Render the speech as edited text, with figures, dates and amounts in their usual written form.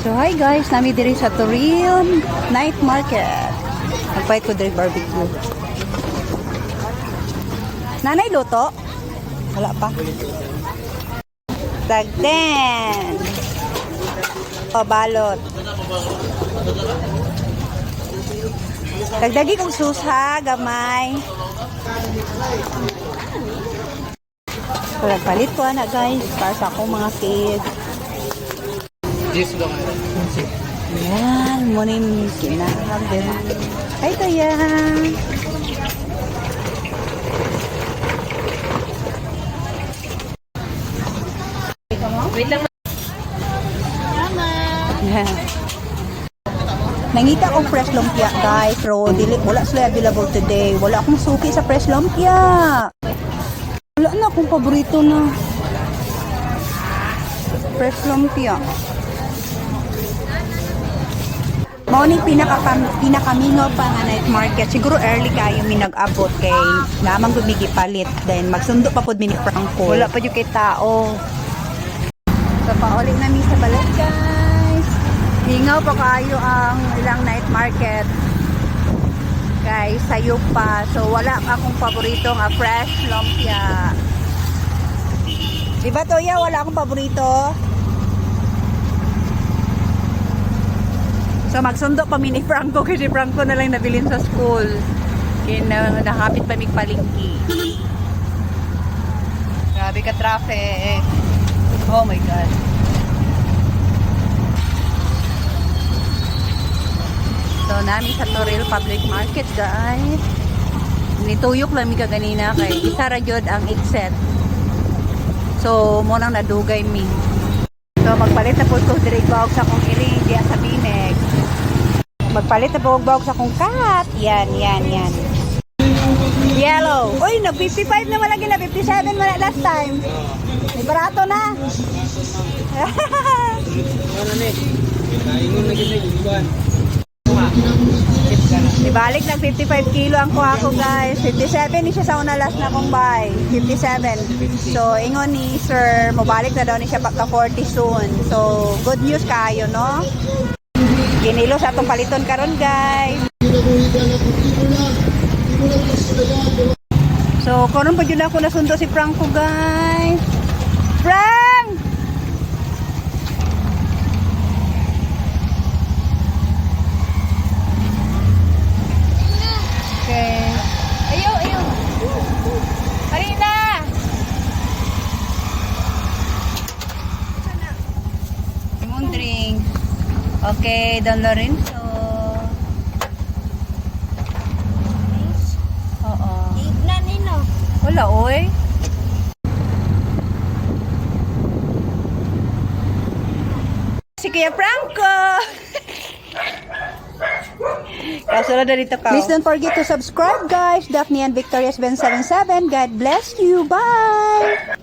So hi guys, nami diri sa Torreon Night Market. Nagpahit ko diri barbecue. Nanay luto? Wala pa. Tagden. O balot. Dagdagi kong susa, gamay. Palit ko na guys para sa akong mga kids. Yan, muna yung kinahag din. Ay, kaya. Wait lang. Nangita akong fresh lumpia guys, pero wala sila available today. Wala akong suki sa fresh lumpia. Wala na akong paborito na fresh lumpia. Morning pinakamingaw pa nga night market. Siguro early kayo mi nag-abot kay namang gumigi palit. Then magsundo pa pod mini Franco. Wala pa yung kay tao. So pauling namin sa balik guys. Hingaw pa kayo ang ilang night market. Guys, sayo pa. So wala akong paborito nga fresh lumpia. Diba Toya, wala akong paborito? So magsundo pa mini Franco kasi Franco na lang nabilin sa school. Nakapit pa mig palingki. Grabe ka traffic. Oh my god. So nami sa Toril Public Market guys. Nituyok lang mi kaganina kay isa ra gyud ang exit. So mo nang nadugay mi. So magpalit na po ko diri bawog sa akong iring diya sa Bineg. Magpalit na bawog sa akong cat. Yan. Yellow. Uy, na 55 naman lagi na 57 man last time. May barato na. Ibalik ng 55 kilo ang kuha ko guys. 57 ni siya sa una last na kong buy. 57. So ingon ni sir, mabalik na daw ni siya pagka 40 soon. So good news kayo no. Kinilo sa atong paliton karon guys. So karon pa jud ako nasundo si Franco guys. Frank! Okay. Ayo. Harina! Simon drink. Okay, Don Lorenzo. Oo. Igna nino. Wala, oy. Si Kuya Franco. Kasunod na dito ka. Please don't forget to subscribe guys. Daphne and Victoria's Ben 77. God bless you. Bye!